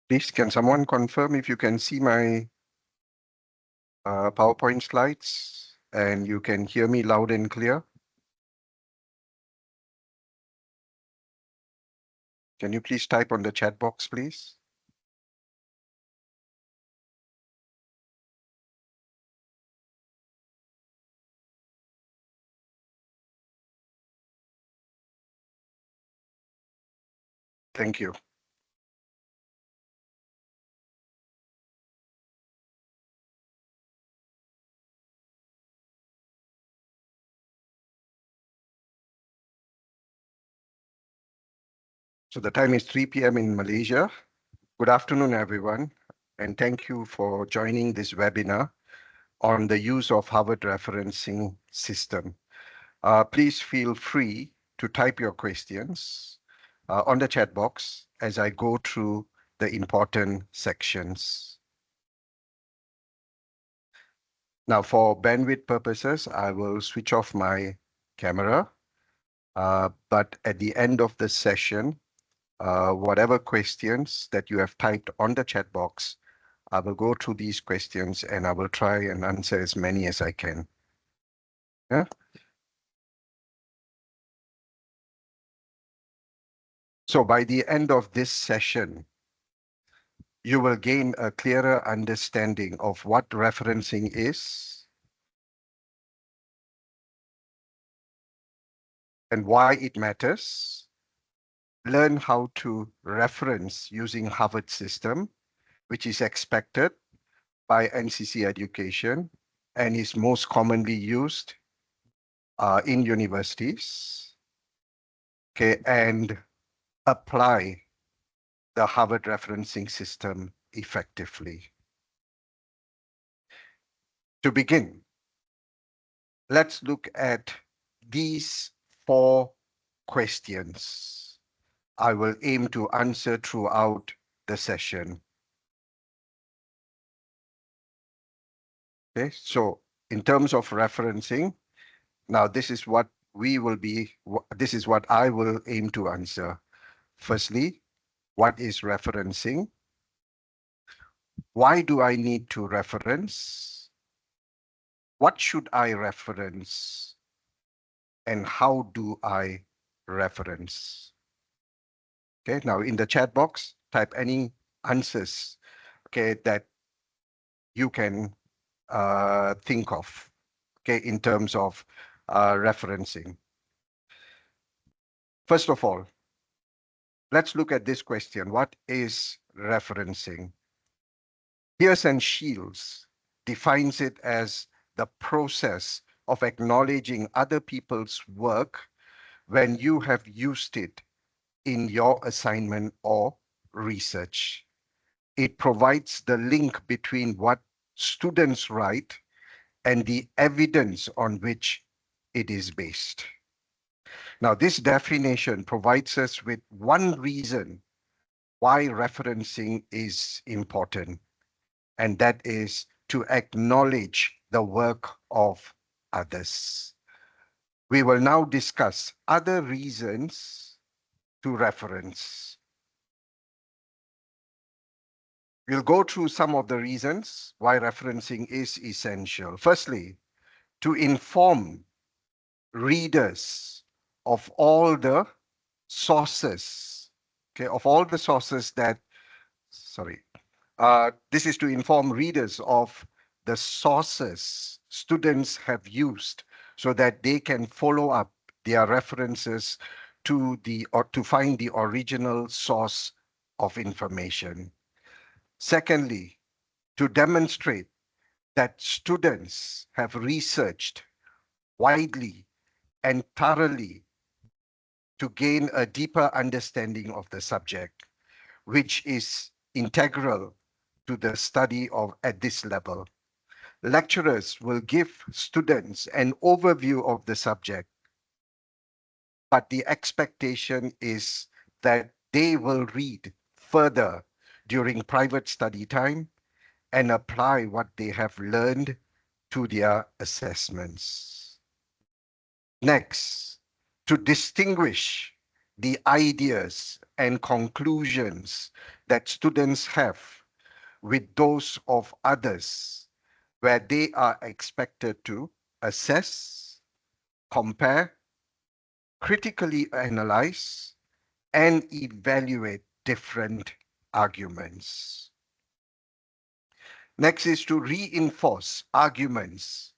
Please, can someone confirm if you can see my PowerPoint slides and you can hear me loud and clear? Can you please type on the chat box, please? Thank you. So the time is 3 p.m. in Malaysia. Good afternoon, everyone, and thank you for joining this webinar on the use of Harvard referencing system. Please feel free to type your questions on the chat box as I go through the important sections. Now, for bandwidth purposes, I will switch off my camera, but at the end of the session, whatever questions that you have typed on the chat box, I will go through these questions and I will try and answer as many as I can. Yeah? So by the end of this session, you will gain a clearer understanding of what referencing is and why it matters, learn how to reference using Harvard system, which is expected by NCC education and is most commonly used in universities, okay, and apply the Harvard referencing system effectively. To begin, let's look at these 4 questions I will aim to answer throughout the session. Okay, so in terms of referencing, now this is what I will aim to answer. Firstly, what is referencing? Why do I need to reference? What should I reference? And how do I reference? Okay, now in the chat box, type any answers, okay, that you can think of, okay, in terms of referencing. First of all, let's look at this question. What is referencing? Pearce and Shields defines it as the process of acknowledging other people's work when you have used it in your assignment or research. It provides the link between what students write and the evidence on which it is based. Now, this definition provides us with one reason why referencing is important, and that is to acknowledge the work of others. We will now discuss other reasons to reference. We'll go through some of the reasons why referencing is essential. Firstly, to inform readers of all the sources, okay, of all the sources that, this is to inform readers of the sources students have used so that they can follow up their references to to find the original source of information. Secondly, to demonstrate that students have researched widely and thoroughly to gain a deeper understanding of the subject, which is integral to the study of at this level. Lecturers will give students an overview of the subject, but the expectation is that they will read further during private study time and apply what they have learned to their assessments. Next, to distinguish the ideas and conclusions that students have with those of others, where they are expected to assess, compare, critically analyze, and evaluate different arguments. Next is to reinforce arguments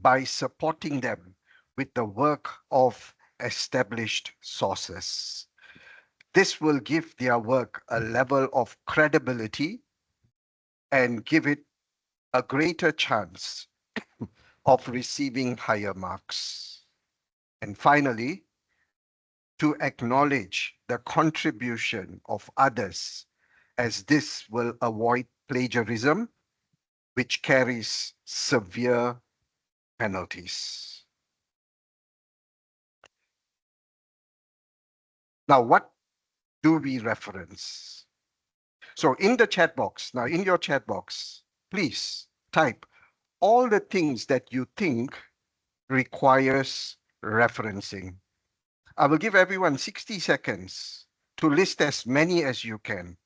by supporting them with the work of established sources. This will give their work a level of credibility and give it a greater chance of receiving higher marks. And finally, to acknowledge the contribution of others, as this will avoid plagiarism, which carries severe penalties. Now, what do we reference? So in the chat box, now in your chat box, please type all the things that you think requires referencing. I will give everyone 60 seconds to list as many as you can.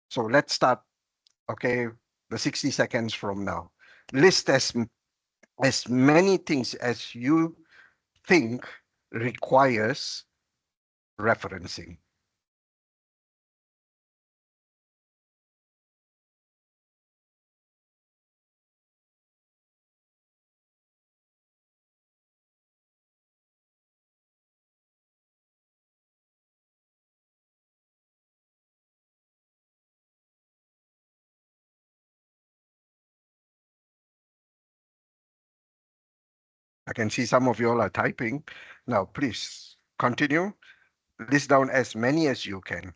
So let's start, okay, the 60 seconds from now. List as many things as you think requires referencing. I can see some of you all are typing. Now, please continue. List down as many as you can.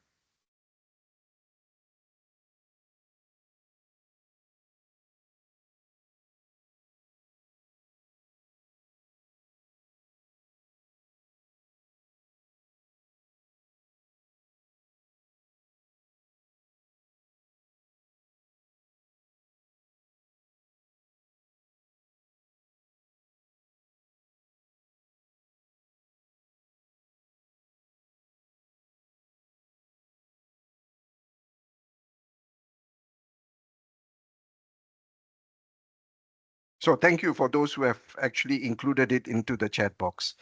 So thank you for those who have actually included it into the chat box.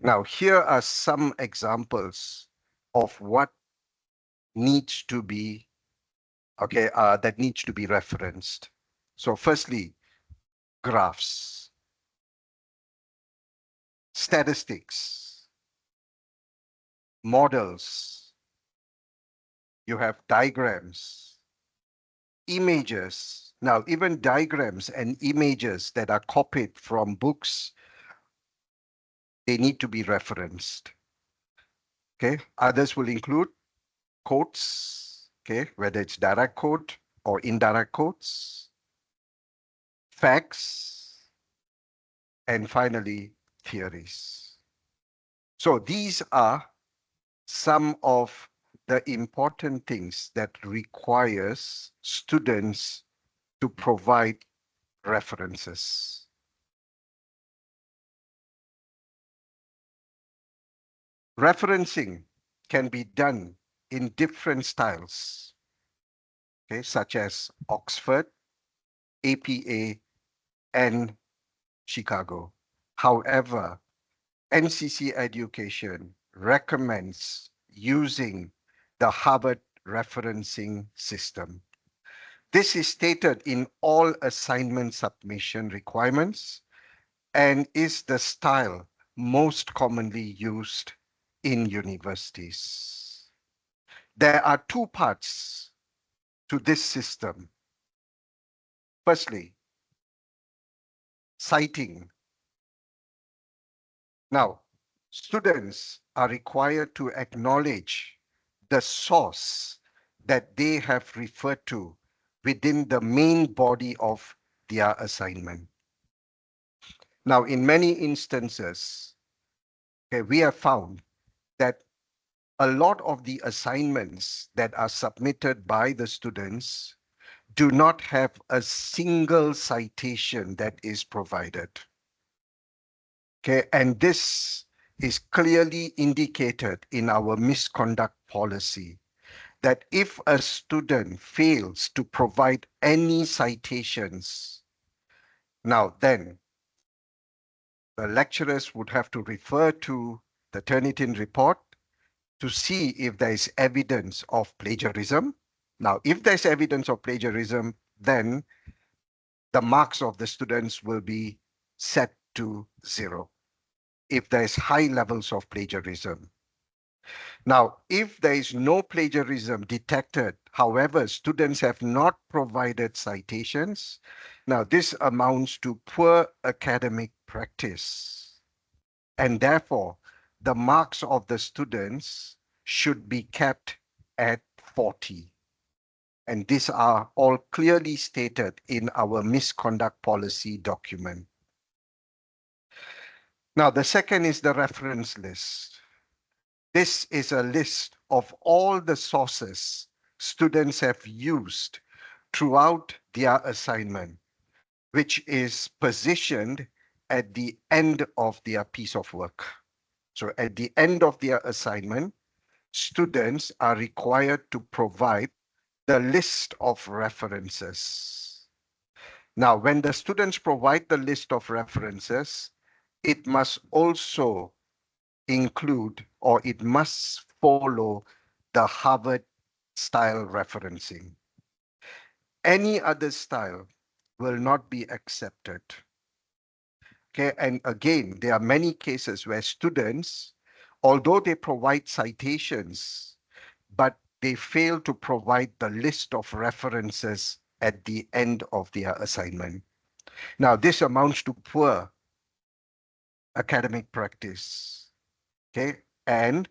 Now, here are some examples of what needs to be, okay, that needs to be referenced. So firstly, graphs, statistics, models, you have diagrams, images. Now, even diagrams and images that are copied from books, they need to be referenced. Okay, others will include quotes, okay, whether it's direct quote or indirect quotes, facts, and finally, theories. So these are some of the important things that requires students to provide references. Referencing can be done in different styles, okay, such as Oxford, APA, and Chicago. However, NCC Education recommends using the Harvard referencing system. This is stated in all assignment submission requirements and is the style most commonly used in universities. There are two parts to this system. Firstly, citing. Now, students are required to acknowledge the source that they have referred to within the main body of their assignment. Now, in many instances, okay, we have found that a lot of the assignments that are submitted by the students do not have a single citation that is provided. Okay, and this is clearly indicated in our misconduct policy that if a student fails to provide any citations, now then the lecturers would have to refer to the Turnitin report to see if there is evidence of plagiarism. Now, if there's evidence of plagiarism, then the marks of the students will be set to 0 if there's high levels of plagiarism. Now, if there is no plagiarism detected, however, students have not provided citations, now this amounts to poor academic practice. And therefore, the marks of the students should be kept at 40. And these are all clearly stated in our misconduct policy document. Now, the second is the reference list. This is a list of all the sources students have used throughout their assignment, which is positioned at the end of their piece of work. So at the end of their assignment, students are required to provide the list of references. Now, when the students provide the list of references, it must also include or it must follow the Harvard style referencing. Any other style will not be accepted. Okay, and again, there are many cases where students, although they provide citations, but they fail to provide the list of references at the end of their assignment. Now, this amounts to poor academic practice. Okay, and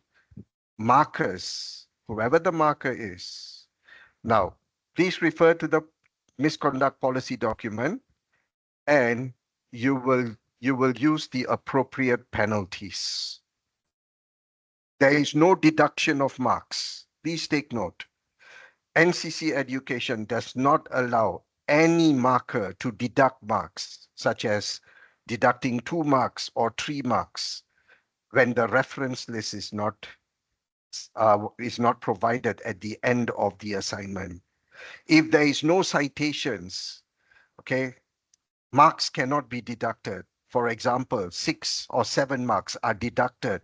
markers, whoever the marker is. Now, please refer to the misconduct policy document and you will use the appropriate penalties. There is no deduction of marks. Please take note. NCC education does not allow any marker to deduct marks, such as deducting 2 marks or 3 marks when the reference list is not provided at the end of the assignment. If there is no citations, okay, marks cannot be deducted. For example, 6 or 7 marks are deducted,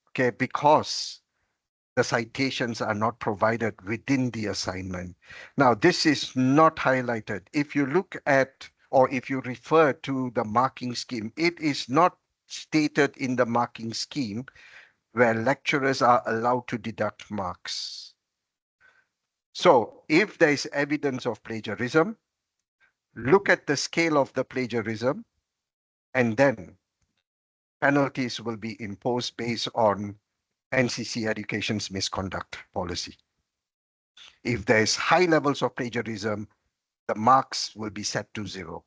okay, because the citations are not provided within the assignment. Now, this is not highlighted. If you look at or if you refer to the marking scheme, it is not stated in the marking scheme where lecturers are allowed to deduct marks. So if there is evidence of plagiarism, look at the scale of the plagiarism, and then penalties will be imposed based on NCC Education's misconduct policy. If there is high levels of plagiarism, the marks will be set to 0.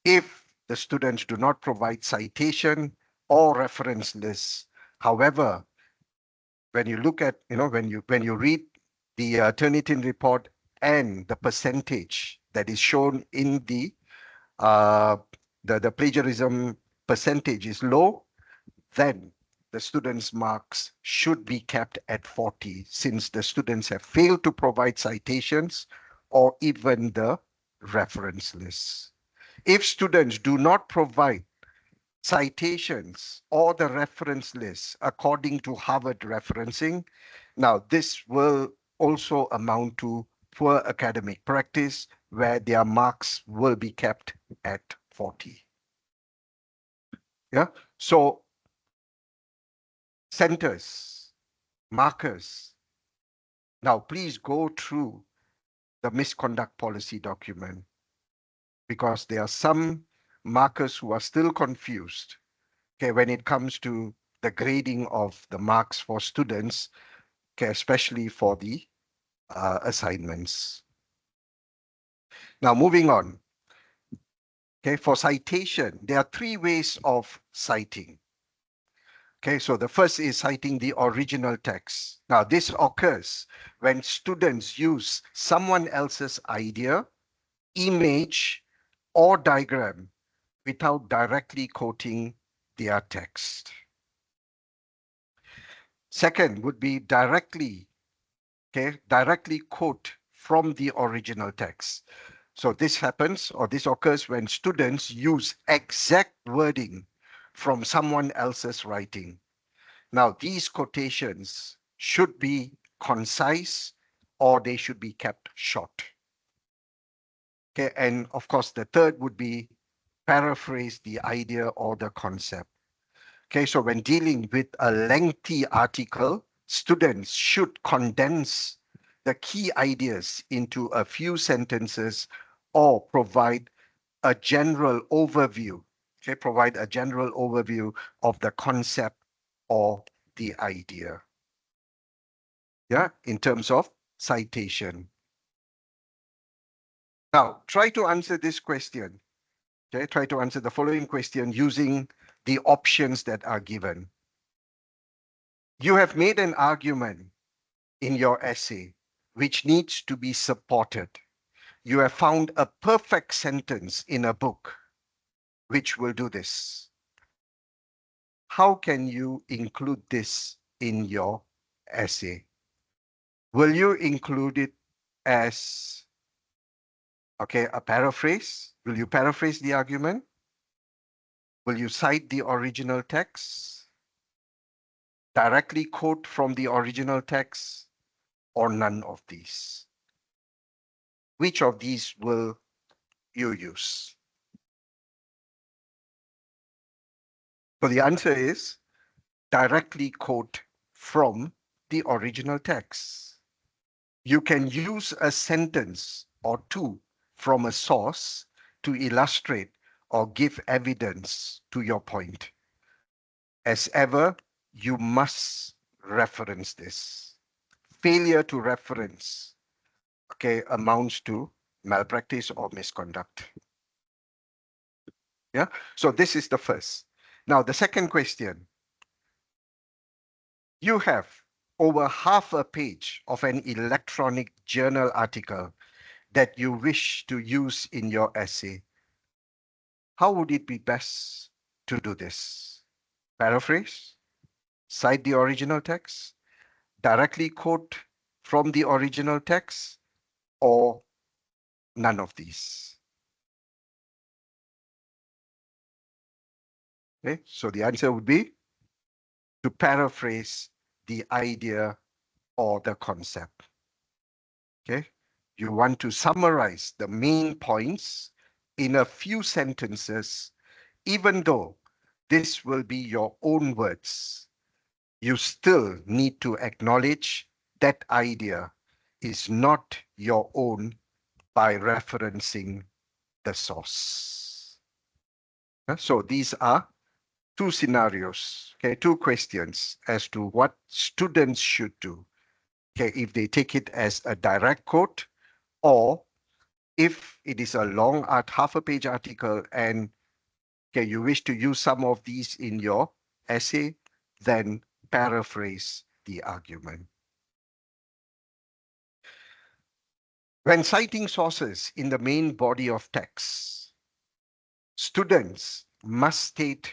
If the students do not provide citation or reference lists, however, when you look at, when you read the Turnitin report and the percentage that is shown in uh, the plagiarism percentage is low, then the students' marks should be kept at 40 since the students have failed to provide citations or even the reference lists. If students do not provide citations or the reference lists according to Harvard referencing, now this will also amount to poor academic practice where their marks will be kept at 40. Yeah, so centers, markers. Now, please go through the misconduct policy document because there are some markers who are still confused, okay, when it comes to the grading of the marks for students, okay, especially for the assignments. Now, moving on. Okay, for citation, there are 3 ways of citing. Okay, so the first is citing the original text. Now, this occurs when students use someone else's idea, image, or diagram without directly quoting their text. Second would be directly quote from the original text. So this happens or this occurs when students use exact wording from someone else's writing. Now, these quotations should be concise or they should be kept short. Okay, and of course, the third would be paraphrase the idea or the concept. Okay, so when dealing with a lengthy article, students should condense the key ideas into a few sentences or provide a general overview. Okay, provide a general overview of the concept or the idea. Yeah, in terms of citation. Now, try to answer this question. Okay, try to answer the following question using the options that are given. You have made an argument in your essay which needs to be supported. You have found a perfect sentence in a book which will do this. How can you include this in your essay? Will you include it as, okay, a paraphrase? Will you paraphrase the argument? Will you cite the original text? Directly quote from the original text? Or none of these? Which of these will you use? So the answer is directly quote from the original text. You can use a sentence or two from a source to illustrate or give evidence to your point. As ever, you must reference this. Failure to reference, okay, amounts to malpractice or misconduct. Yeah, so this is the first. Now, the second question. You have over half a page of an electronic journal article that you wish to use in your essay. How would it be best to do this? Paraphrase, cite the original text, directly quote from the original text, or none of these? Okay, so the answer would be to paraphrase the idea or the concept. Okay, you want to summarize the main points in a few sentences, even though this will be your own words. You still need to acknowledge that idea is not your own by referencing the source. So these are two scenarios, okay, two questions as to what students should do, okay, if they take it as a direct quote, or if it is a long art, half a page article and okay, you wish to use some of these in your essay, then paraphrase the argument. When citing sources in the main body of text, students must state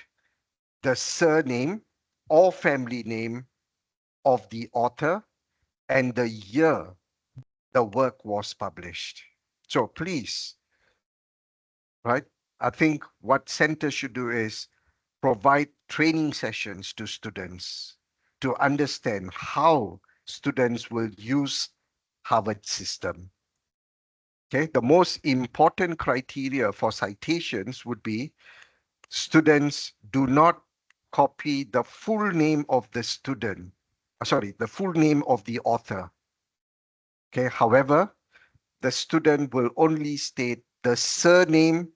the surname or family name of the author and the year the work was published. So please, right, I think what center should do is provide training sessions to students to understand how students will use Harvard system. Okay, the most important criteria for citations would be students do not copy the full name of the student, the full name of the author. Okay, however, the student will only state the surname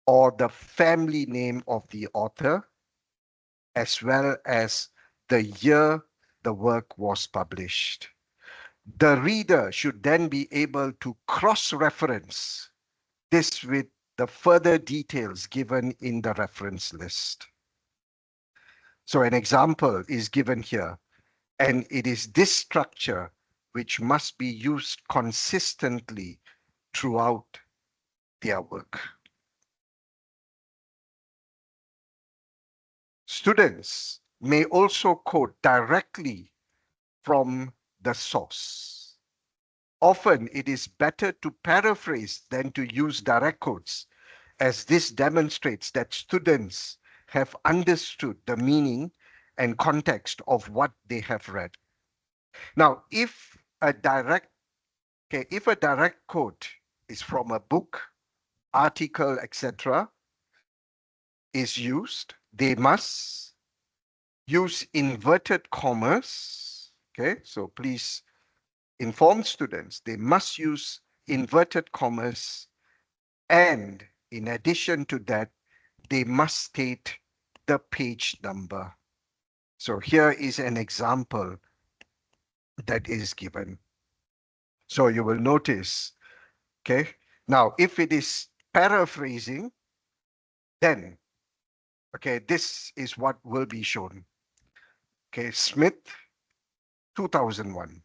or the family name of the author, as well as the year the work was published. The reader should then be able to cross-reference this with the further details given in the reference list. So an example is given here, and it is this structure which must be used consistently throughout their work. Students may also quote directly from the source. Often it is better to paraphrase than to use direct quotes, as this demonstrates that students have understood the meaning and context of what they have read. Now, if a direct quote is from a book, article, etc., is used, they must use inverted commas. Okay, so please inform students they must use inverted commas, and in addition to that, they must state the page number. So here is an example that is given. So you will notice, okay, now if it is paraphrasing, then, okay, this is what will be shown. Okay, Smith 2001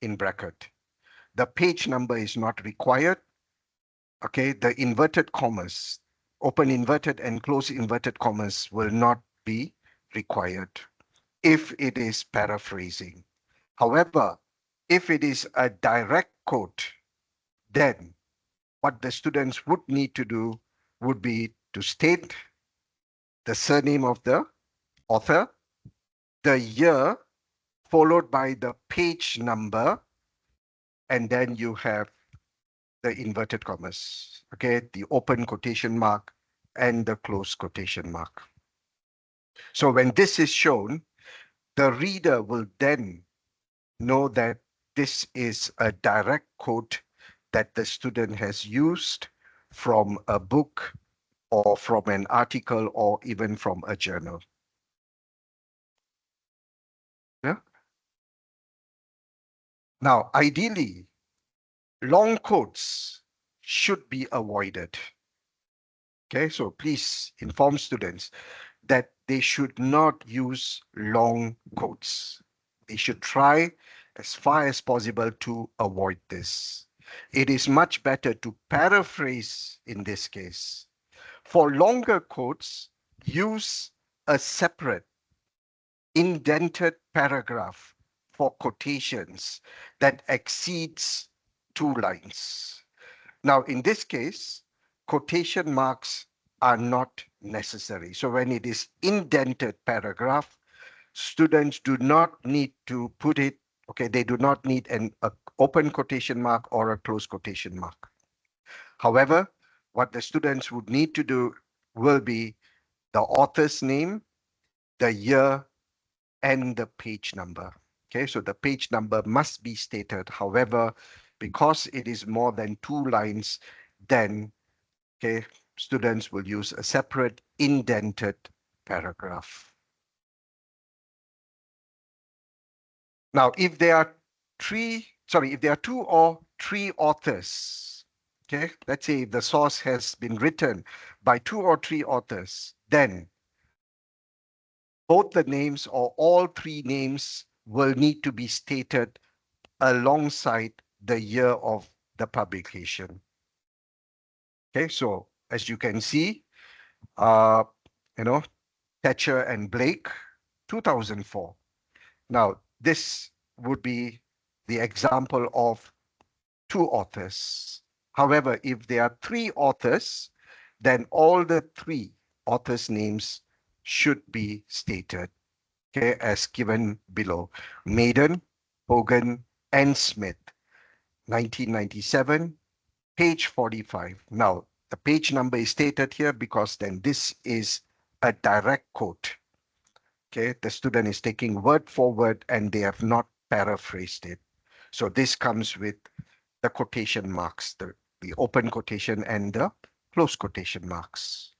in bracket. The page number is not required. Okay, the inverted commas, open inverted and close inverted commas will not be required if it is paraphrasing. However, if it is a direct quote, then what the students would need to do would be to state the surname of the author, the year, followed by the page number, and then you have the inverted commas, okay, the open quotation mark and the close quotation mark. So when this is shown, the reader will then know that this is a direct quote that the student has used from a book or from an article or even from a journal. Yeah. Now, ideally, long quotes should be avoided. Okay, so please inform students that they should not use long quotes. They should try as far as possible to avoid this. It is much better to paraphrase in this case. For longer quotes, use a separate indented paragraph for quotations that exceeds 2 lines. Now, in this case, quotation marks are not necessary. So when it is indented paragraph, students do not need to put it, okay, they do not need an open quotation mark or a close quotation mark. However, what the students would need to do will be the author's name, the year, and the page number. Okay, so the page number must be stated. However, because it is more than 2 lines, then, okay, students will use a separate indented paragraph. Now, if there are if there are 2 or 3 authors, okay, let's say if the source has been written by 2 or 3 authors, then both the names or all 3 names will need to be stated alongside the year of the publication. Okay, so as you can see, uh, you know, Thatcher and Blake, 2004. Now, this would be the example of 2 authors. However, if there are 3 authors, then all the 3 authors' names should be stated, okay, as given below. Maiden, Hogan, and Smith, 1997, page 45. Now, the page number is stated here because then this is a direct quote. Okay, the student is taking word for word and they have not paraphrased it. So this comes with the quotation marks, the open quotation and the close quotation marks.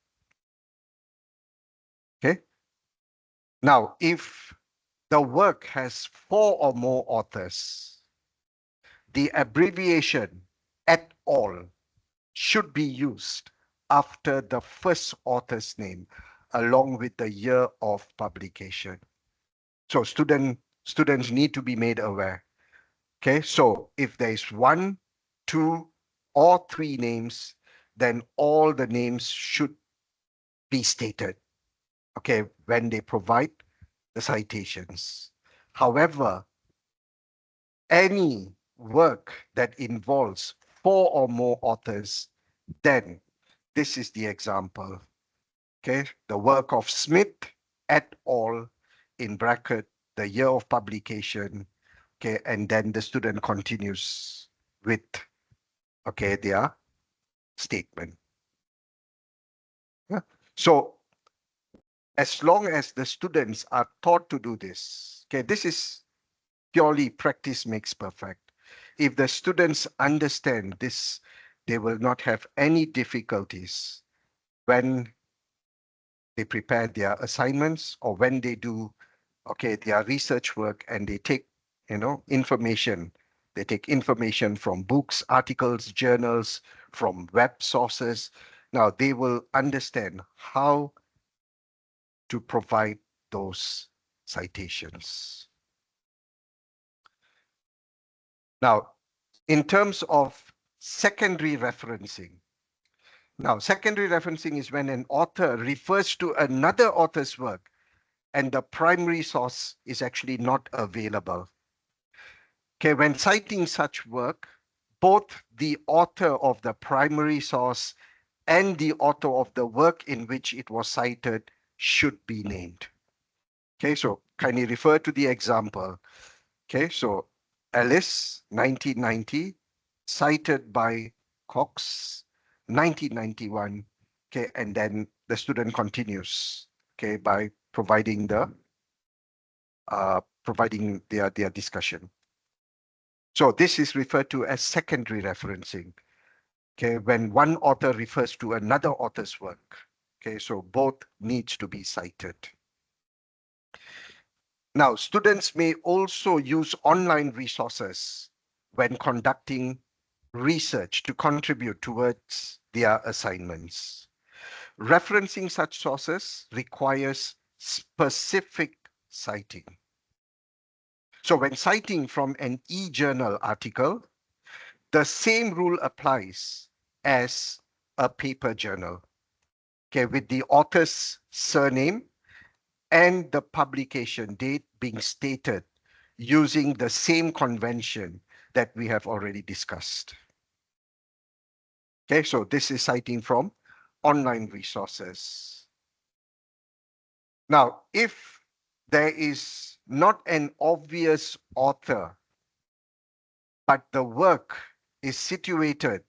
Okay. Now, if the work has 4 or more authors, the abbreviation at all should be used after the first author's name along with the year of publication. So students need to be made aware. Okay, so if there is 1, 2, or 3 names, then all the names should be stated, okay, when they provide the citations. However, any work that involves four or more authors, then this is the example. Okay, the work of Smith et al. In bracket, the year of publication. Okay, and then the student continues with, okay, their statement. Yeah. So as long as the students are taught to do this, okay, this is purely practice makes perfect. If the students understand this, they will not have any difficulties when they prepare their assignments or when they do, okay, their research work, and they take, information. They take information from books, articles, journals, from web sources. Now they will understand how to provide those citations. Now, in terms of secondary referencing, now secondary referencing is when an author refers to another author's work and the primary source is actually not available. Okay, when citing such work, both the author of the primary source and the author of the work in which it was cited should be named. Okay, so kindly refer to the example. Okay, so Alice, 1990, cited by Cox, 1991. Okay, and then the student continues, okay, by providing their discussion. So this is referred to as secondary referencing. Okay, when one author refers to another author's work. Okay, so both needs to be cited. Now, students may also use online resources when conducting research to contribute towards their assignments. Referencing such sources requires specific citing. So when citing from an e-journal article, the same rule applies as a paper journal, okay, with the author's surname and the publication date being stated using the same convention that we have already discussed. Okay, so this is citing from online resources. Now, if there is not an obvious author, but the work is situated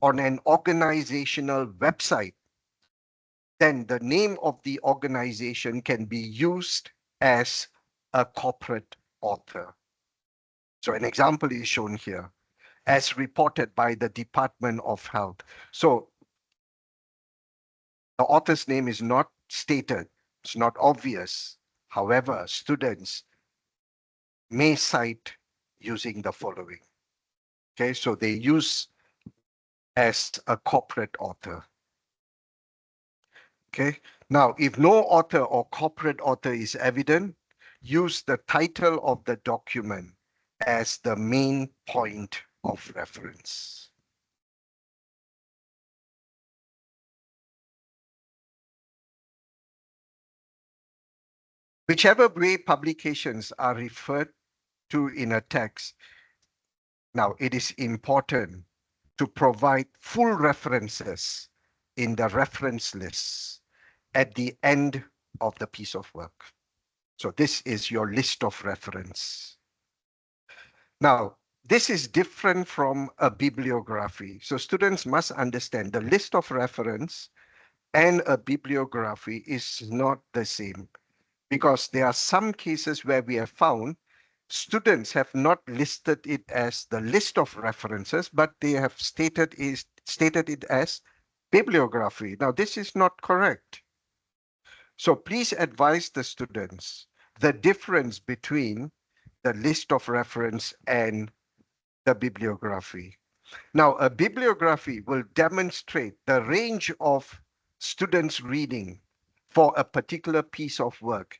on an organizational website, then the name of the organization can be used as a corporate author. So an example is shown here, as reported by the Department of Health. So the author's name is not stated, it's not obvious. However, students may cite using the following. Okay, so they use as a corporate author. Okay, now if no author or corporate author is evident, use the title of the document as the main point of reference. Whichever way publications are referred to in a text, now it is important to provide full references in the reference lists at the end of the piece of work. So this is your list of reference. Now, this is different from a bibliography. So students must understand the list of reference and a bibliography is not the same, because there are some cases where we have found students have not listed it as the list of references, but they have stated it as bibliography. Now, this is not correct. So please advise the students the difference between the list of reference and the bibliography. Now, a bibliography will demonstrate the range of students' reading for a particular piece of work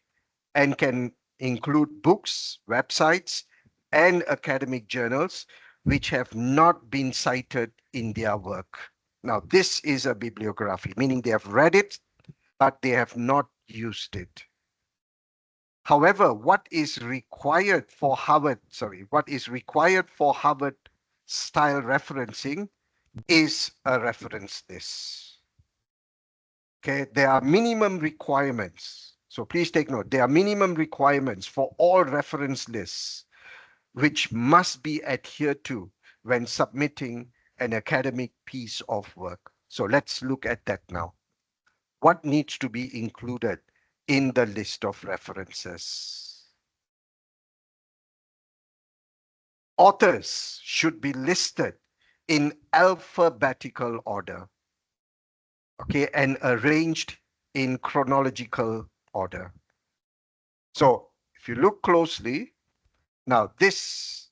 and can include books, websites, and academic journals which have not been cited in their work. Now, this is a bibliography, meaning they have read it, but they have not used it. However, what is required for Harvard style referencing is a reference list. Okay, there are minimum requirements. So please take note, there are minimum requirements for all reference lists which must be adhered to when submitting an academic piece of work. So let's look at that now. What needs to be included in the list of references? Authors should be listed in alphabetical order, okay, and arranged in chronological order. So if you look closely, now this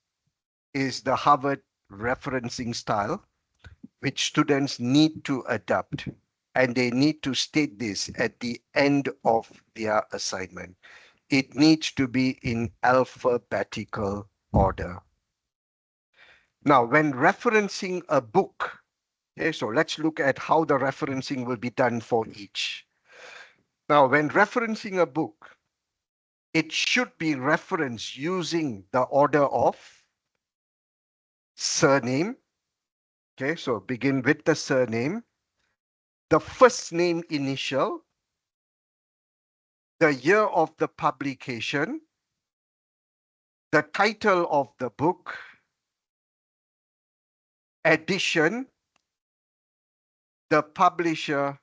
is the Harvard referencing style, which students need to adapt. And they need to state this at the end of their assignment. It needs to be in alphabetical order. Now, when referencing a book, okay, so let's look at how the referencing will be done for each. Now, when referencing a book, it should be referenced using the order of surname. Okay, so begin with the surname, the first name initial, the year of the publication, the title of the book, edition, the publisher,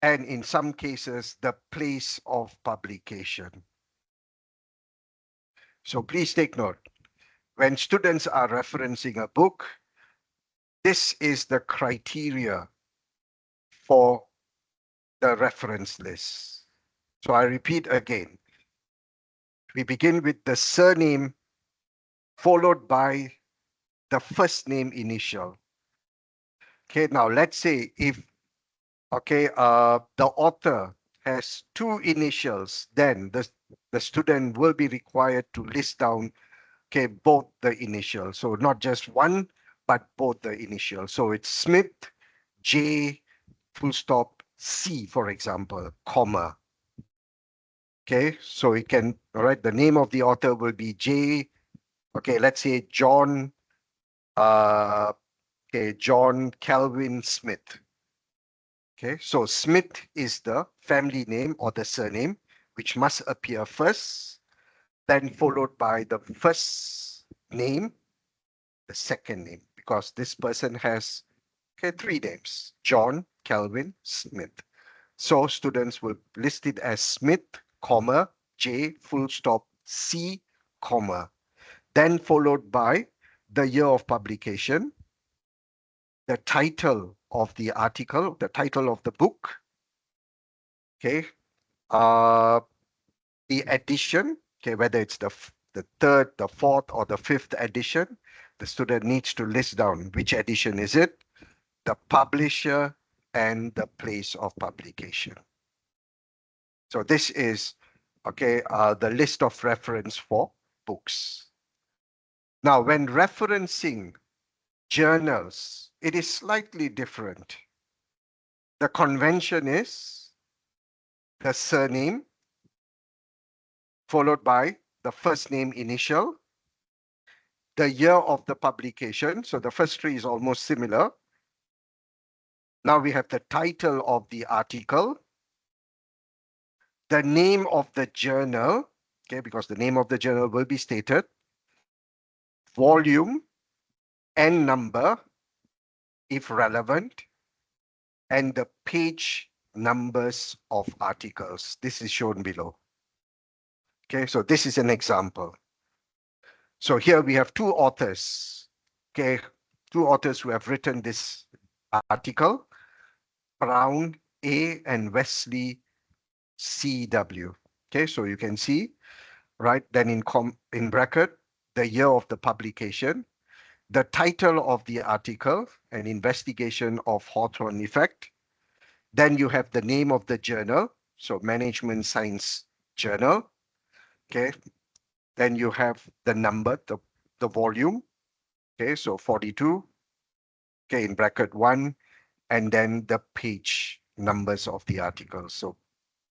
and in some cases, the place of publication. So please take note, when students are referencing a book, this is the criteria for the reference list. So I repeat again, we begin with the surname followed by the first name initial. Okay, now let's say if, the author has two initials, then the student will be required to list down, okay, both the initials. So not just one, but both the initials. So it's Smith, J, full stop, C, for example, comma. Okay, so it can, all right, the name of the author will be J, okay, let's say John, John Calvin Smith. Okay, so Smith is the family name or the surname, which must appear first, then followed by the first name, the second name, because this person has, okay, three names, John Calvin Smith. So students will list it as Smith, comma, J, full stop, C, comma, then followed by the year of publication, the title of the article, the title of the book, okay, uh, the edition, okay, whether it's the third, the fourth, or the fifth edition, the student needs to list down which edition is it, the publisher, and the place of publication. So this is, the list of reference for books. Now, when referencing journals, it is slightly different. The convention is the surname followed by the first name initial, the year of the publication. So the first three is almost similar. Now we have the title of the article, the name of the journal, okay, because the name of the journal will be stated, volume and number, if relevant, and the page numbers of articles. This is shown below. Okay, so this is an example. So here we have two authors, okay, two authors who have written this article, Brown A and Wesley CW. Okay, so you can see, right, then in bracket, the year of the publication, the title of the article, an investigation of Hawthorne effect. Then you have the name of the journal, so Management Science Journal. Okay, then you have the number, the volume. Okay, so 42. Okay, in bracket 1, and then the page numbers of the article. So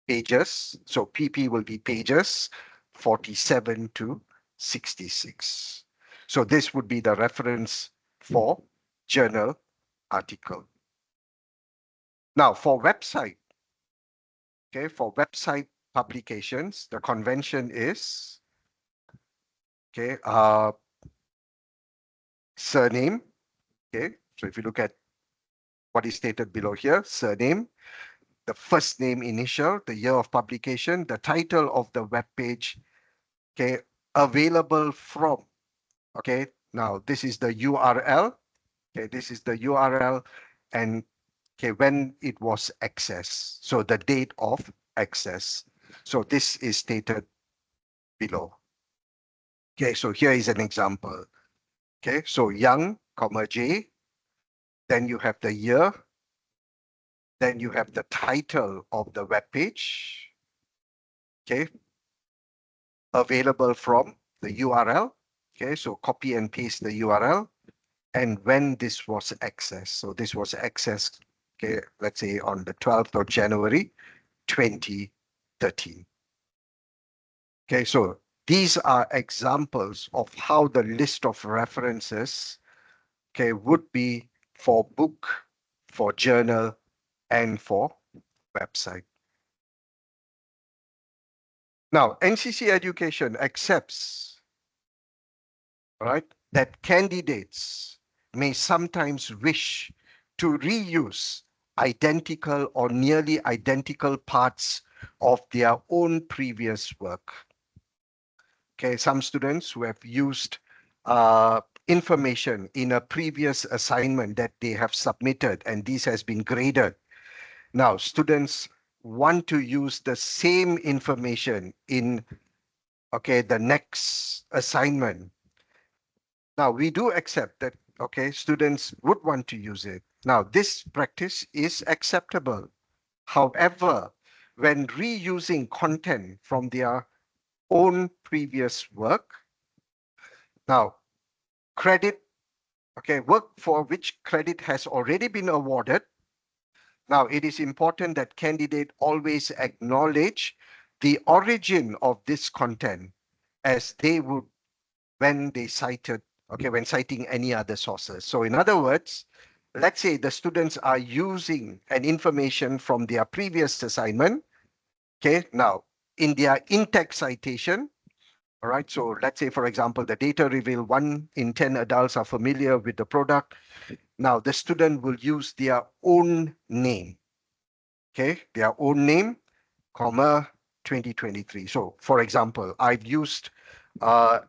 pages. So PP will be pages 47 to 66. So this would be the reference for journal article. Now for website, okay, for website publications, the convention is, okay, surname, okay. So if you look at what is stated below here, surname, the first name initial, the year of publication, the title of the web page, okay, available from, okay. Now this is the URL, okay, this is the URL, and okay, when it was accessed, so the date of access. So this is stated below. Okay, so here is an example. Okay, so young, comma J, then you have the year, then you have the title of the web page, okay, available from the URL. Okay, so copy and paste the URL, and when this was accessed. So this was accessed, okay, let's say on the 12th of January, 2013. Okay, so these are examples of how the list of references, okay, would be for book, for journal, and for website. Now, NCC Education accepts, right, that candidates may sometimes wish to reuse identical or nearly identical parts of their own previous work. Okay, some students who have used information in a previous assignment that they have submitted, and this has been graded. Now, students want to use the same information in, okay, the next assignment. Now, we do accept that, okay, students would want to use it. Now, this practice is acceptable. However, when reusing content from their own previous work, now, credit, okay, work for which credit has already been awarded. Now, it is important that candidate always acknowledge the origin of this content as they would when they cited, okay, when citing any other sources. So in other words, let's say the students are using an information from their previous assignment, okay, now in their in-text citation, all right, so let's say, for example, the data reveal 1 in 10 adults are familiar with the product. Now the student will use their own name, okay, their own name, comma, 2023. So for example, I've used uh,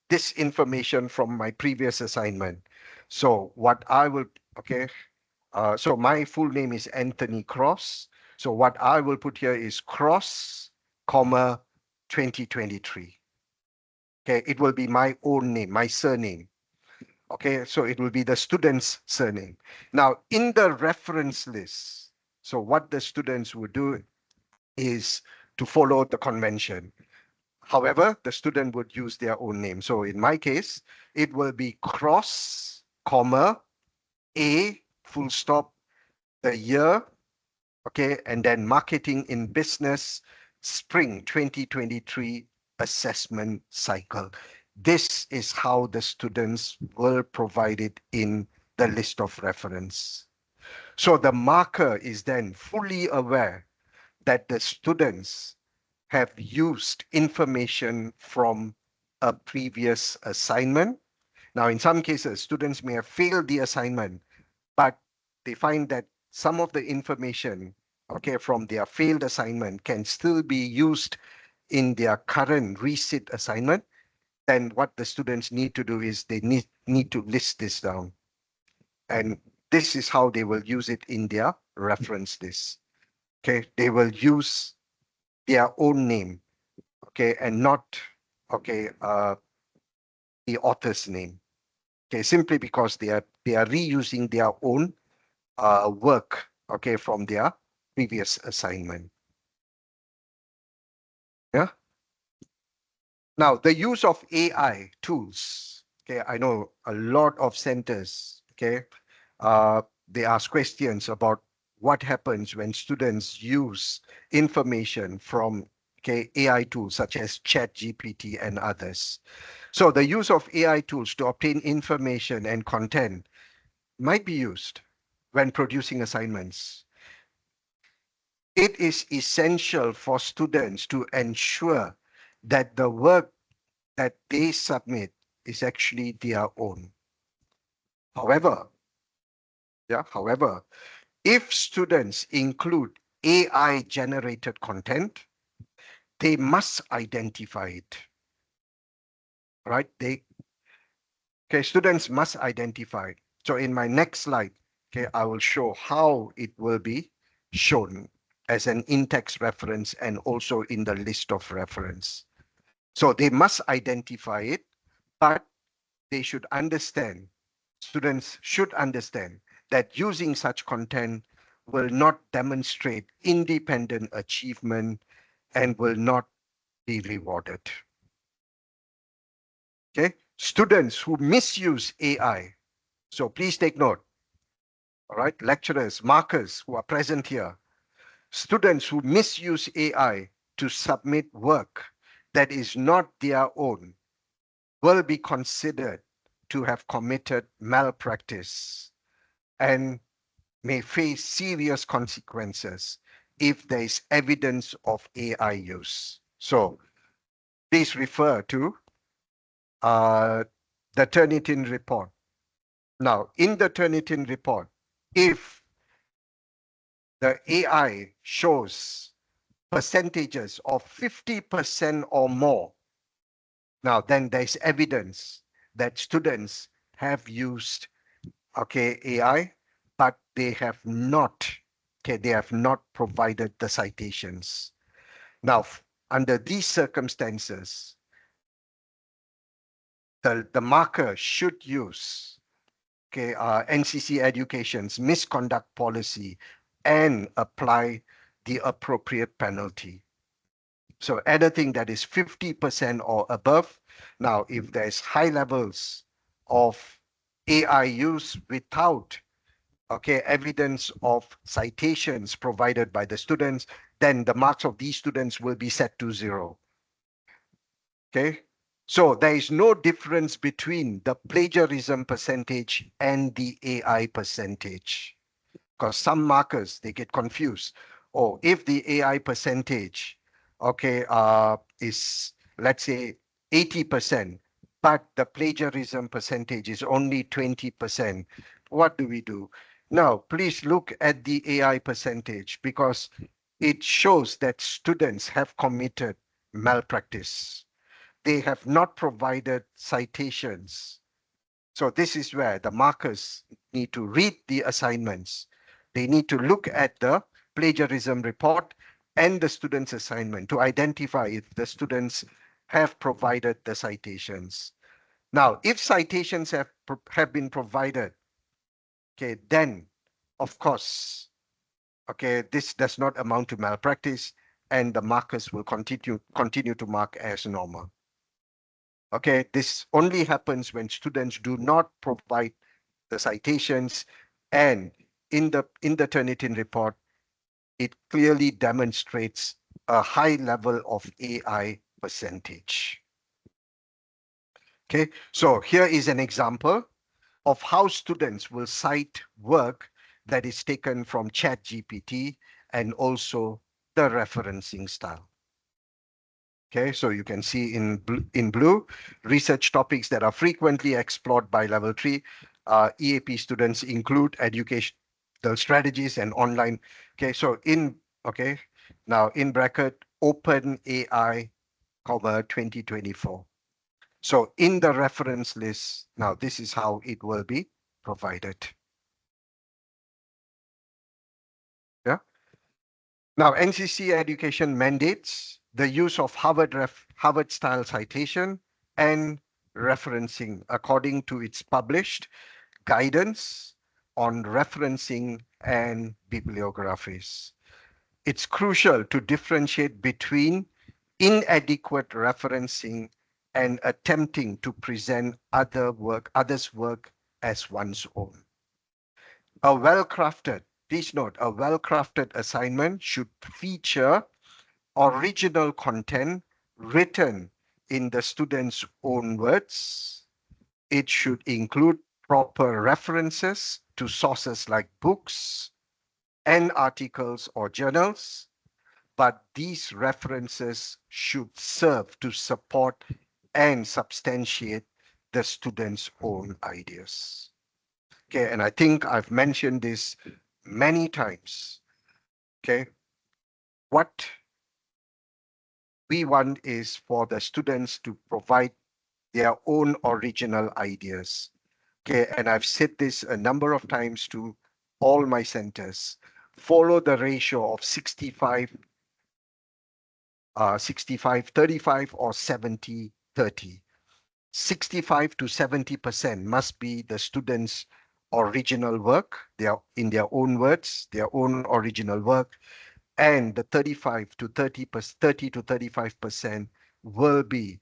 this information from my previous assignment. So what I will, okay, so my full name is Anthony Cross. So what I will put here is Cross, comma, 2023. Okay, it will be my own name, my surname. Okay, so it will be the student's surname. Now, in the reference list, so what the students would do is to follow the convention. However, the student would use their own name. So in my case, it will be cross, comma, A, full stop, the year, okay, and then marketing in business, spring 2023 assessment cycle. This is how the students will provide it in the list of reference. So the marker is then fully aware that the students have used information from a previous assignment. Now, in some cases, students may have failed the assignment, but they find that some of the information, okay, from their failed assignment can still be used in their current resit assignment. Then what the students need to do is they need to list this down. And this is how they will use it in their reference list. Okay, they will use their own name, okay, and not, okay, the author's name. Okay, simply because they are reusing their own work, okay, from their previous assignment. Yeah. Now, the use of AI tools. Okay, I know a lot of centers, okay, they ask questions about what happens when students use information from AI tools such as ChatGPT and others. So the use of AI tools to obtain information and content might be used when producing assignments. It is essential for students to ensure that the work that they submit is actually their own. However, however, if students include AI generated content, they must identify it, right? Students must identify it. So in my next slide, I will show how it will be shown as an in-text reference and also in the list of reference. So they must identify it, but they should understand, students should understand that using such content will not demonstrate independent achievement and will not be rewarded. Okay, students who misuse AI, so please take note, all right, lecturers, markers who are present here, students who misuse AI to submit work that is not their own will be considered to have committed malpractice and may face serious consequences if there is evidence of AI use. So please refer to the Turnitin report. Now, in the Turnitin report, if the AI shows percentages of 50% or more, now then there's evidence that students have used AI, but they have not provided the citations. Now, under these circumstances, the marker should use NCC Education's misconduct policy and apply the appropriate penalty. So anything that is 50% or above, now if there's high levels of AI use without evidence of citations provided by the students, then the marks of these students will be set to 0. Okay, so there is no difference between the plagiarism percentage and the AI percentage, because some markers, they get confused. Or if the AI percentage, is, let's say, 80%, but the plagiarism percentage is only 20%, what do we do? Now, please look at the AI percentage because it shows that students have committed malpractice. They have not provided citations. So this is where the markers need to read the assignments. They need to look at the plagiarism report and the student's assignment to identify if the students have provided the citations. Now, if citations have been provided, then of course, this does not amount to malpractice and the markers will continue to mark as normal. Okay, this only happens when students do not provide the citations, and in the Turnitin report, it clearly demonstrates a high level of AI percentage. Okay, so here is an example of how students will cite work that is taken from ChatGPT and also the referencing style. Okay, so you can see in blue, research topics that are frequently explored by level 3. EAP students include educational strategies and online. Now in bracket, Open AI, 2024. So in the reference list, now this is how it will be provided. Yeah. Now, NCC Education mandates the use of Harvard-style citation and referencing according to its published guidance on referencing and bibliographies. It's crucial to differentiate between inadequate referencing and attempting to present others' work as one's own. A well-crafted Please note, a well-crafted assignment should feature original content written in the student's own words. It should include proper references to sources like books and articles or journals, but these references should serve to support and substantiate the student's own ideas. Okay, and I think I've mentioned this many times. Okay, what we want is for the students to provide their own original ideas. Okay, and I've said this a number of times to all my centers. Follow the ratio of 65, 35 or 70, 30. 65 to 70% must be the students' original work, in their own words, their own original work, and the 35 to 30 to 35% will be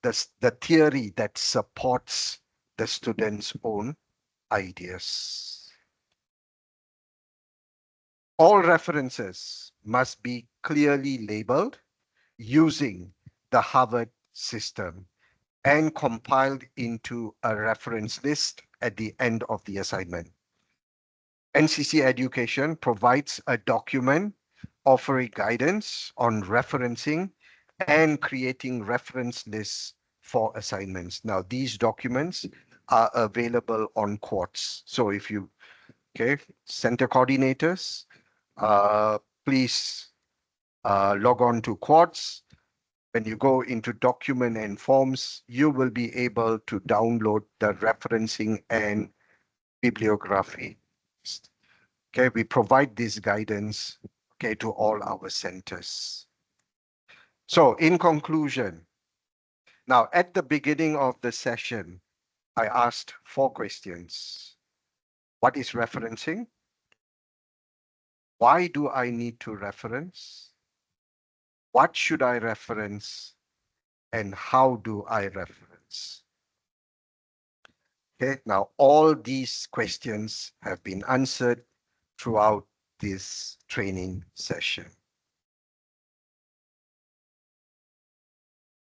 the theory that supports the students' own ideas. All references must be clearly labeled using the Harvard system and compiled into a reference list at the end of the assignment. NCC Education provides a document offering guidance on referencing and creating reference lists for assignments. Now, these documents are available on Quartz. So if you, okay, center coordinators, uh, please log on to Quartz. When you go into document and forms, you will be able to download the referencing and bibliography. Okay, we provide this guidance, okay, to all our centers. So in conclusion, now at the beginning of the session, I asked 4 questions. What is referencing? Why do I need to reference? What should I reference? And how do I reference? Okay, now all these questions have been answered throughout this training session.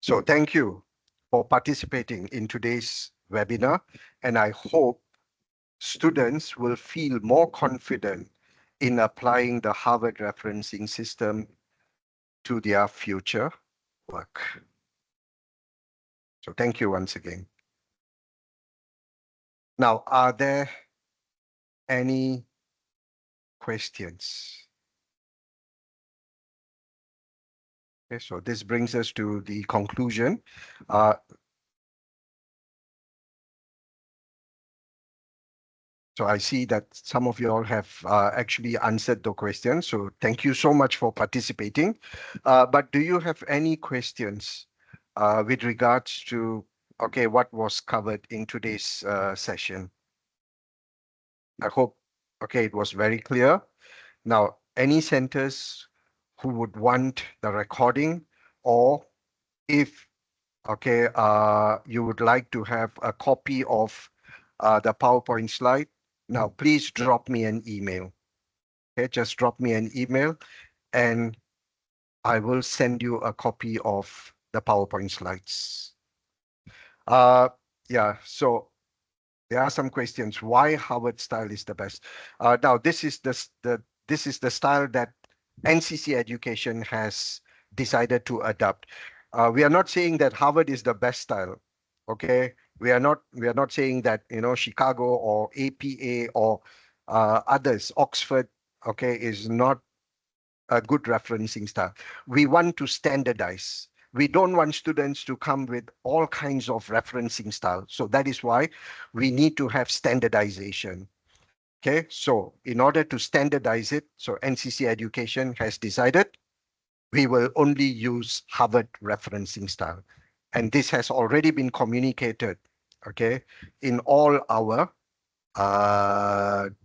So thank you for participating in today's webinar, and I hope students will feel more confident in applying the Harvard referencing system to their future work. So thank you once again. Now, are there any questions? Okay, so this brings us to the conclusion. So I see that some of you all have actually answered the questions. So thank you so much for participating. But do you have any questions with regards to, okay, what was covered in today's session? I hope, okay, it was very clear. Now, any centers who would want the recording, or if, okay, you would like to have a copy of the PowerPoint slide, now please drop me an email. Okay, just drop me an email and I will send you a copy of the PowerPoint slides. Yeah, so there are some questions. Why Harvard style is the best? Now, this is the style that NCC Education has decided to adopt. We are not saying that Harvard is the best style. Okay, we are not saying that Chicago or APA or others, Oxford, okay, is not a good referencing style. We want to standardize. We don't want students to come with all kinds of referencing style. So that is why we need to have standardization. Okay, so in order to standardize it, so NCC Education has decided we will only use Harvard referencing style. And this has already been communicated, okay, in all our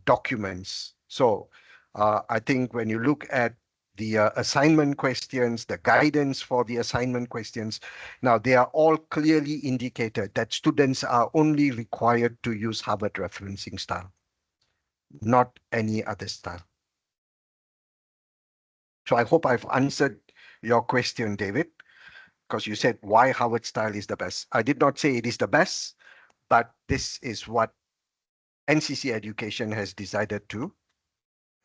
documents. So I think when you look at the assignment questions, the guidance for the assignment questions, now they are all clearly indicated that students are only required to use Harvard referencing style. not any other style. So I hope I've answered your question, David, because you said why Howard style is the best. I did not say it is the best, but this is what NCC Education has decided to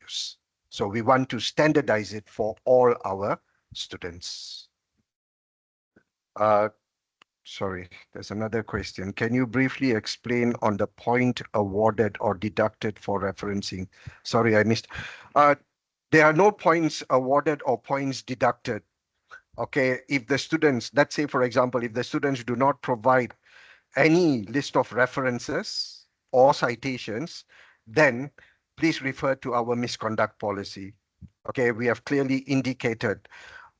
use. So we want to standardize it for all our students. Uh, Sorry, there's another question. Can you briefly explain on the point awarded or deducted for referencing? Sorry, I missed. Uh, there are no points awarded or points deducted. Okay, if the students, let's say, for example, if the students do not provide any list of references or citations, then please refer to our misconduct policy. Okay, we have clearly indicated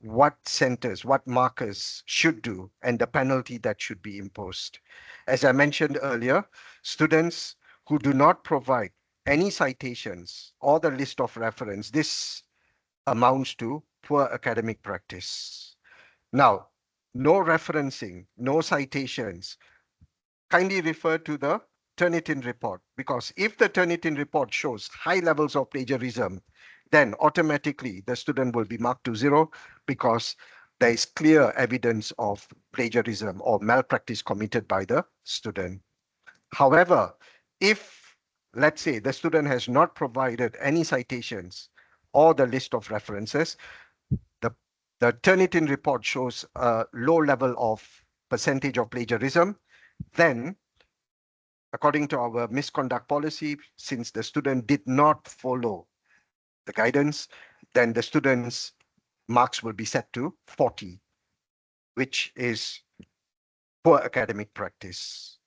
what centers, what markers should do, and the penalty that should be imposed. As I mentioned earlier, students who do not provide any citations or the list of reference, this amounts to poor academic practice. Now, no referencing, no citations, kindly refer to the Turnitin report, because if the Turnitin report shows high levels of plagiarism, then automatically the student will be marked to 0 because there is clear evidence of plagiarism or malpractice committed by the student. However, if, let's say, the student has not provided any citations or the list of references, the, the Turnitin report shows a low level of percentage of plagiarism, then according to our misconduct policy, since the student did not follow the guidance, then the student's marks will be set to 40, which is poor academic practice.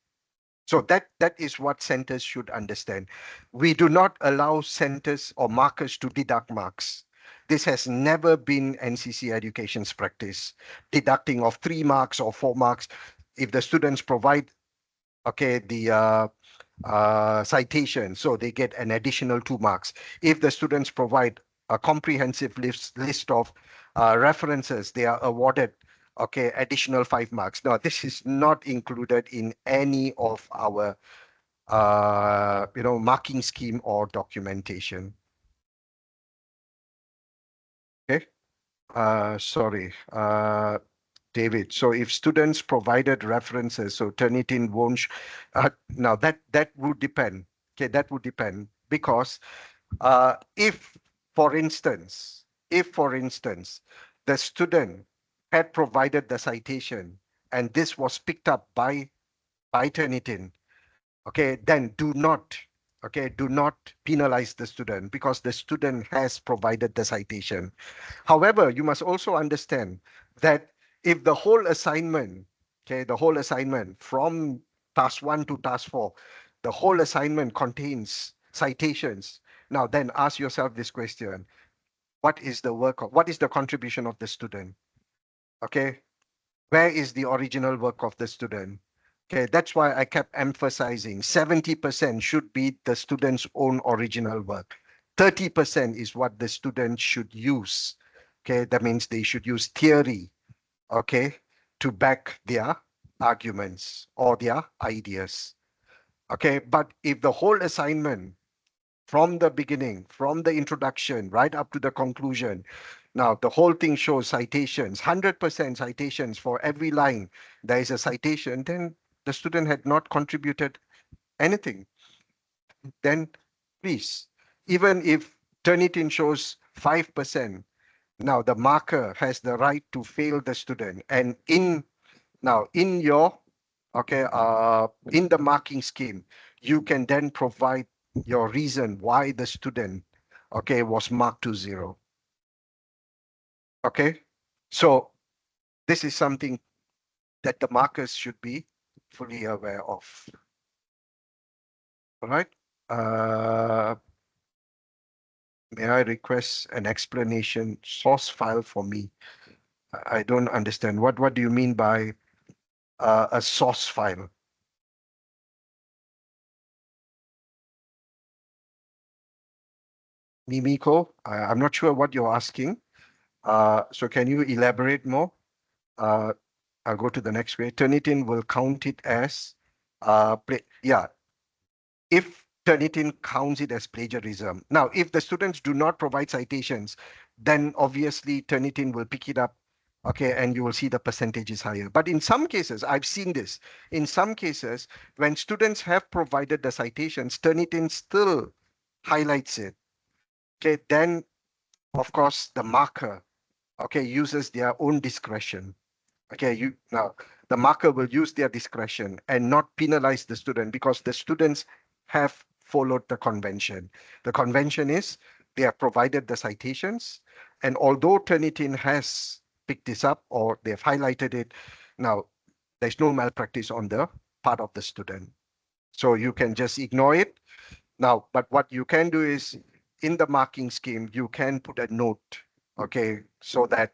So that is what centers should understand. We do not allow centers or markers to deduct marks. This has never been NCC education's practice, deducting of 3 marks or 4 marks. If the students provide, okay, the citation, so they get an additional 2 marks. If the students provide a comprehensive list of references, they are awarded, okay, additional 5 marks. Now, this is not included in any of our marking scheme or documentation. Okay. Sorry, David. So if students provided references, so Turnitin won't. Now that would depend. Okay, that would depend because if, for instance, the student had provided the citation and this was picked up by Turnitin, okay, then do not penalize the student because the student has provided the citation. However, you must also understand that if the whole assignment, okay, the whole assignment from task 1 to task 4, the whole assignment contains citations, now then ask yourself this question: what is the contribution of the student? Okay, where is the original work of the student? Okay, that's why I kept emphasizing 70% should be the student's own original work. 30% is what the student should use. Okay, that means they should use theory, okay, to back their arguments or their ideas. Okay, but if the whole assignment from the beginning, from the introduction right up to the conclusion, now the whole thing shows citations, 100% citations for every line, there is a citation, then the student had not contributed anything. Then please, even if Turnitin shows 5%, now the marker has the right to fail the student. And in your, okay, in the marking scheme, you can then provide your reason why the student, okay, was marked to 0. Okay, so this is something that the markers should be fully aware of. All right. Uh, may I request an explanation source file for me? I don't understand. What do you mean by a source file? Mimiko, I'm not sure what you're asking. So can you elaborate more? Uh, I'll go to the next way. Turnitin will count it as, yeah, if Turnitin counts it as plagiarism. Now, if the students do not provide citations, then obviously Turnitin will pick it up, okay, and you will see the percentage is higher. But in some cases, I've seen this. In some cases, when students have provided the citations, Turnitin still highlights it. Okay, then of course the marker, okay, uses their own discretion. Okay, you now the marker will use their discretion and not penalize the student because the students have followed the convention. The convention is they have provided the citations, and although Turnitin has picked this up or they've highlighted it, now there's no malpractice on the part of the student. So you can just ignore it now, but what you can do is in the marking scheme, you can put a note, okay, so that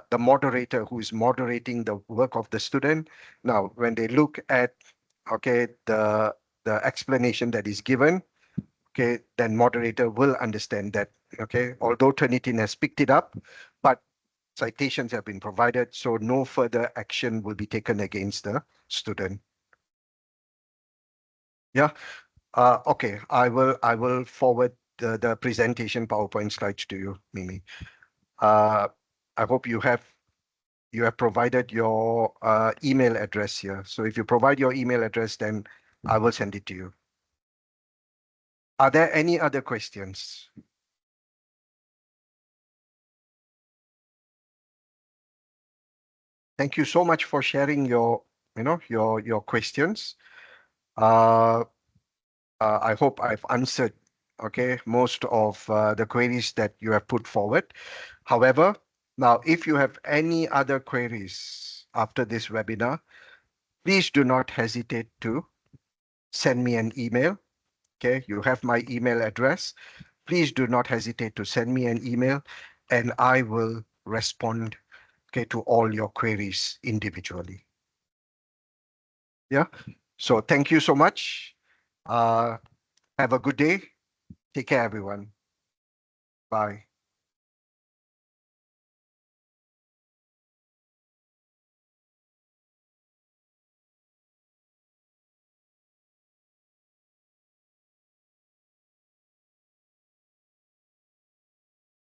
the moderator who is moderating the work of the student, now when they look at, okay, the explanation that is given, okay, then moderator will understand that, okay, although Turnitin has picked it up, but citations have been provided, so no further action will be taken against the student. Yeah. Okay, I will forward the presentation PowerPoint slides to you, Mimi. Uh, I hope you have provided your email address here. So if you provide your email address, then I will send it to you. Are there any other questions? Thank you so much for sharing your questions. Uh, I hope I've answered, okay, most of the queries that you have put forward. However, now, if you have any other queries after this webinar, please do not hesitate to send me an email. Okay, you have my email address. Please do not hesitate to send me an email and I will respond, okay, to all your queries individually. Yeah. So thank you so much. Uh, have a good day. Take care, everyone. Bye.